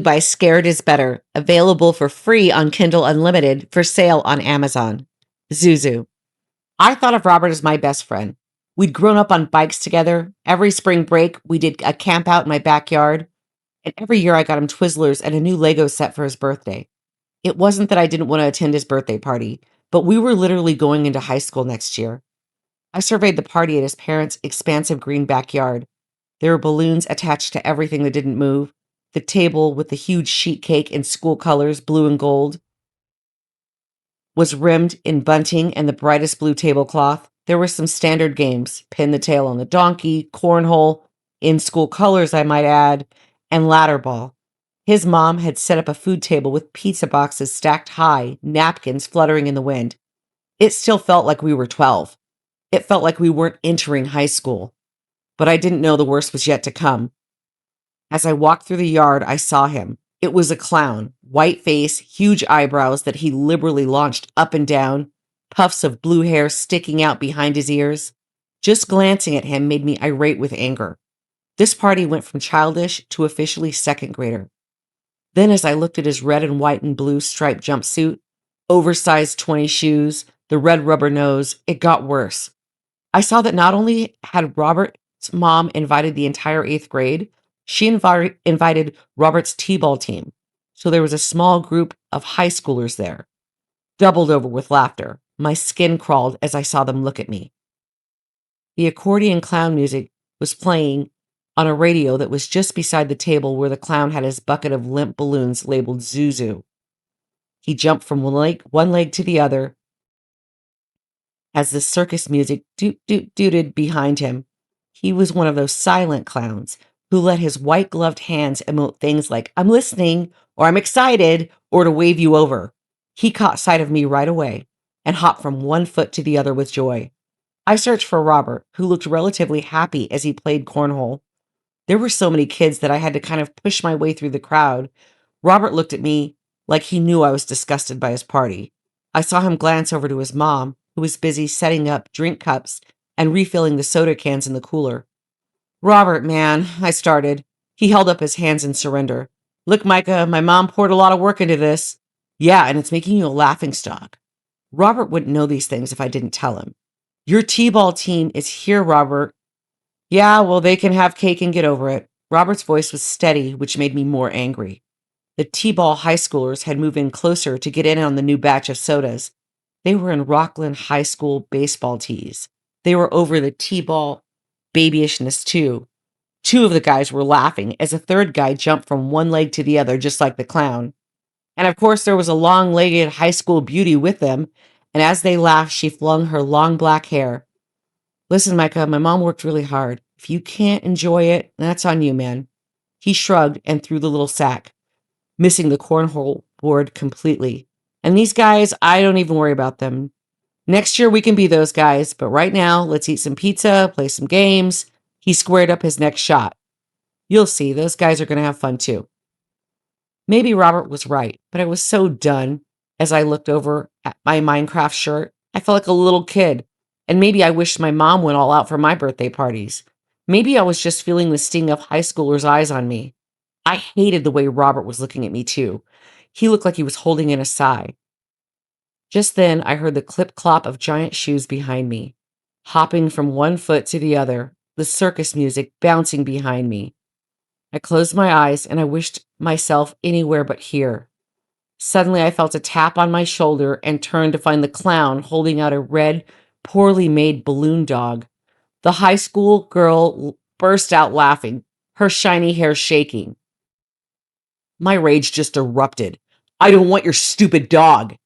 by Scared is Better, available for free on Kindle Unlimited, for sale on Amazon. Zuzu. I thought of Robert as my best friend. We'd grown up on bikes together. Every spring break, we did a camp out in my backyard. And every year I got him Twizzlers and a new Lego set for his birthday. It wasn't that I didn't want to attend his birthday party, but we were literally going into high school next year. I surveyed the party at his parents' expansive green backyard. There were balloons attached to everything that didn't move. The table with the huge sheet cake in school colors, blue and gold, was rimmed in bunting and the brightest blue tablecloth. There were some standard games: pin the tail on the donkey, cornhole, in school colors, I might add, and ladder ball. His mom had set up a food table with pizza boxes stacked high, napkins fluttering in the wind. It still felt like we were 12. It felt like we weren't entering high school. But I didn't know the worst was yet to come. As I walked through the yard, I saw him. It was a clown, white face, huge eyebrows that he liberally launched up and down, puffs of blue hair sticking out behind his ears. Just glancing at him made me irate with anger. This party went from childish to officially second grader. Then, as I looked at his red and white and blue striped jumpsuit, oversized 20 shoes, the red rubber nose, it got worse. I saw that not only had Robert's mom invited the entire eighth grade, she invited Robert's T-ball team. So there was a small group of high schoolers there. Doubled over with laughter. My skin crawled as I saw them look at me. The accordion clown music was playing on a radio that was just beside the table where the clown had his bucket of limp balloons labeled Zuzu. He jumped from one leg to the other as the circus music doot-doot-dooted behind him. He was one of those silent clowns who let his white-gloved hands emote things like, "I'm listening," or "I'm excited," or to wave you over. He caught sight of me right away and hopped from one foot to the other with joy. I searched for Robert, who looked relatively happy as he played cornhole. There were so many kids that I had to kind of push my way through the crowd. Robert looked at me like he knew I was disgusted by his party. I saw him glance over to his mom, who was busy setting up drink cups and refilling the soda cans in the cooler. "Robert, man," I started. He held up his hands in surrender. "Look, Micah, my mom poured a lot of work into this." "Yeah, and it's making you a laughingstock." Robert wouldn't know these things if I didn't tell him. "Your T-ball team is here, Robert." "Yeah, well, they can have cake and get over it." Robert's voice was steady, which made me more angry. The T-ball high schoolers had moved in closer to get in on the new batch of sodas. They were in Rockland High School baseball tees. They were over the T-ball babyishness too. Two of the guys were laughing as a third guy jumped from one leg to the other, just like the clown. And of course, there was a long-legged high school beauty with them, and as they laughed, she flung her long black hair. "Listen, Micah, my mom worked really hard. If you can't enjoy it, that's on you, man." He shrugged and threw the little sack, missing the cornhole board completely. "And these guys, I don't even worry about them. Next year we can be those guys, but right now, let's eat some pizza, play some games." He squared up his next shot. "You'll see, those guys are going to have fun too." Maybe Robert was right, but I was so done as I looked over at my Minecraft shirt. I felt like a little kid, and maybe I wished my mom went all out for my birthday parties. Maybe I was just feeling the sting of high schoolers' eyes on me. I hated the way Robert was looking at me too. He looked like he was holding in a sigh. Just then, I heard the clip-clop of giant shoes behind me, hopping from one foot to the other, the circus music bouncing behind me. I closed my eyes and I wished myself anywhere but here. Suddenly, I felt a tap on my shoulder and turned to find the clown holding out a red, poorly made balloon dog. The high school girl burst out laughing, her shiny hair shaking. My rage just erupted. "I don't want your stupid dog."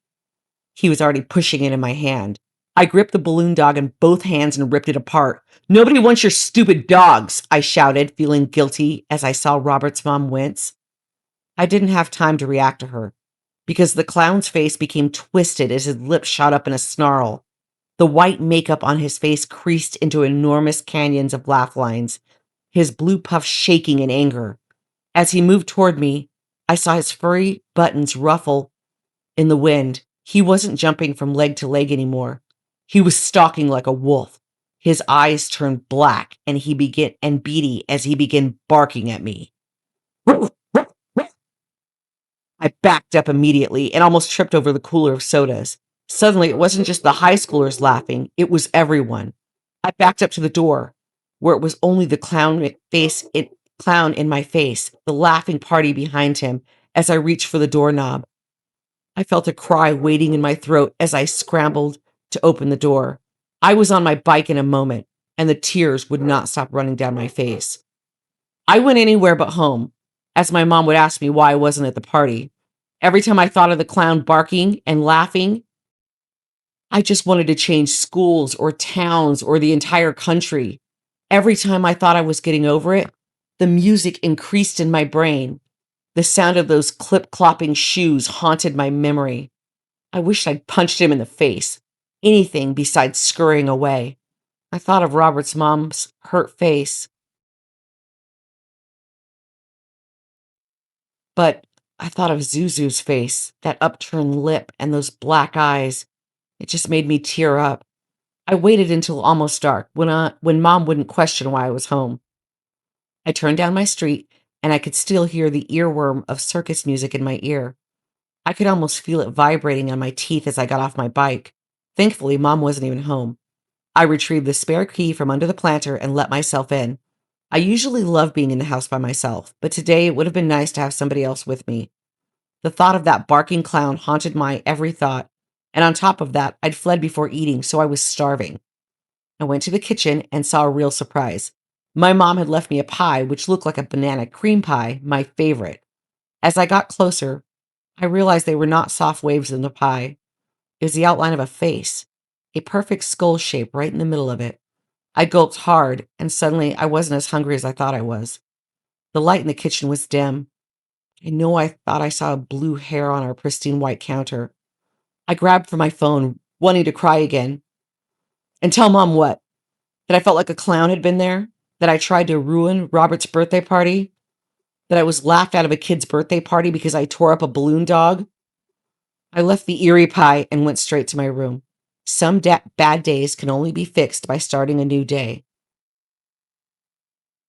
He was already pushing it in my hand. I gripped the balloon dog in both hands and ripped it apart. "Nobody wants your stupid dogs," I shouted, feeling guilty as I saw Robert's mom wince. I didn't have time to react to her, because the clown's face became twisted as his lips shot up in a snarl. The white makeup on his face creased into enormous canyons of laugh lines, his blue puff shaking in anger. As he moved toward me, I saw his furry buttons ruffle in the wind. He wasn't jumping from leg to leg anymore. He was stalking like a wolf. His eyes turned black and beady as he began barking at me. I backed up immediately and almost tripped over the cooler of sodas. Suddenly, it wasn't just the high schoolers laughing, it was everyone. I backed up to the door, where it was only the clown in my face, the laughing party behind him as I reached for the doorknob. I felt a cry waiting in my throat as I scrambled to open the door. I was on my bike in a moment, and the tears would not stop running down my face. I went anywhere but home, as my mom would ask me why I wasn't at the party. Every time I thought of the clown barking and laughing, I just wanted to change schools or towns or the entire country. Every time I thought I was getting over it, the music increased in my brain. The sound of those clip clopping shoes haunted my memory. I wished I'd punched him in the face. Anything besides scurrying away. I thought of Robert's mom's hurt face, but I thought of Zuzu's face, that upturned lip and those black eyes. It just made me tear up. I waited until almost dark when Mom wouldn't question why I was home. I turned down my street and I could still hear the earworm of circus music in my ear. I could almost feel it vibrating on my teeth as I got off my bike. Thankfully, Mom wasn't even home. I retrieved the spare key from under the planter and let myself in. I usually love being in the house by myself, but today it would have been nice to have somebody else with me. The thought of that barking clown haunted my every thought, and on top of that, I'd fled before eating, so I was starving. I went to the kitchen and saw a real surprise. My mom had left me a pie which looked like a banana cream pie, my favorite. As I got closer, I realized they were not soft waves in the pie. It was the outline of a face, a perfect skull shape right in the middle of it. I gulped hard, and suddenly I wasn't as hungry as I thought I was. The light in the kitchen was dim. I thought I saw blue hair on our pristine white counter. I grabbed for my phone, wanting to cry again. And tell Mom what? That I felt like a clown had been there? That I tried to ruin Robert's birthday party? That I was laughed out of a kid's birthday party because I tore up a balloon dog? I left the eerie pie and went straight to my room. Some bad days can only be fixed by starting a new day.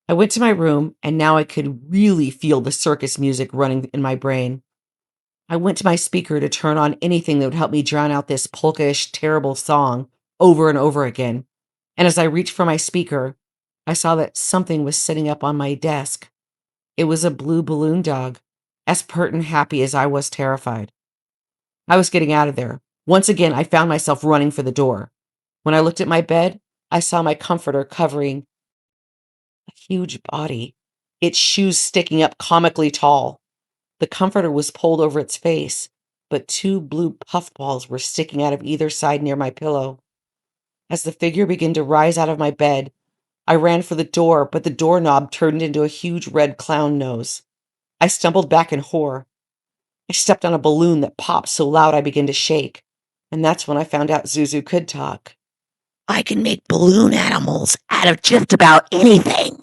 I went to my room, and now I could really feel the circus music running in my brain. I went to my speaker to turn on anything that would help me drown out this polka-ish terrible song over and over again. And as I reached for my speaker, I saw that something was sitting up on my desk. It was a blue balloon dog, as pert and happy as I was terrified. I was getting out of there. Once again, I found myself running for the door. When I looked at my bed, I saw my comforter covering a huge body, its shoes sticking up comically tall. The comforter was pulled over its face, but two blue puffballs were sticking out of either side near my pillow. As the figure began to rise out of my bed, I ran for the door, but the doorknob turned into a huge red clown nose. I stumbled back in horror. I stepped on a balloon that popped so loud I began to shake. And that's when I found out Zuzu could talk. I can make balloon animals out of just about anything.